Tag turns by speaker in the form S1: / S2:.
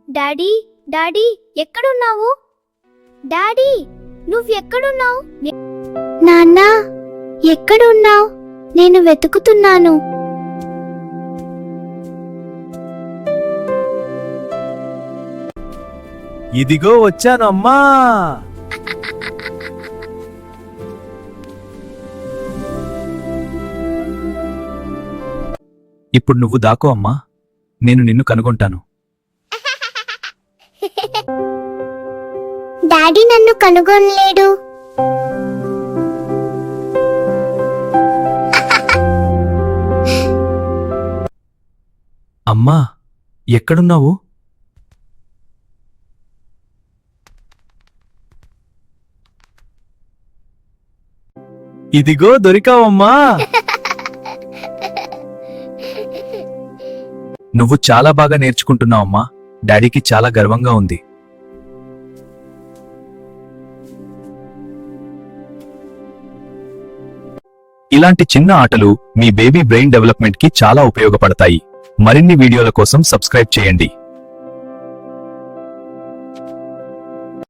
S1: Daddy daddy ఎక్కడున్నావు? Daddy నువ్వెక్కడున్నావు? నాన్న ఎక్కడున్నావు? నేను వెతుకుతున్నాను.
S2: ఇదిగో వచ్చాను అమ్మా. ఇప్పుడు నువ్వు దాకో అమ్మా, నేను నిన్ను కనుగొంటాను.
S1: డాడీ నన్ను కనుగొనలేడు.
S2: అమ్మా ఎక్కడున్నావు? ఇదిగో దొరికావమ్మా. నువ్వు చాలా బాగా నేర్చుకుంటున్నావమ్మా. డాడీకి చాలా గర్వంగా ఉంది. ఇలాంటి చిన్న ఆటలు మీ బేబీ బ్రెయిన్ డెవలప్మెంట్ కి చాలా ఉపయోగపడతాయి. మరిన్ని వీడియోల కోసం సబ్స్క్రైబ్ చేయండి.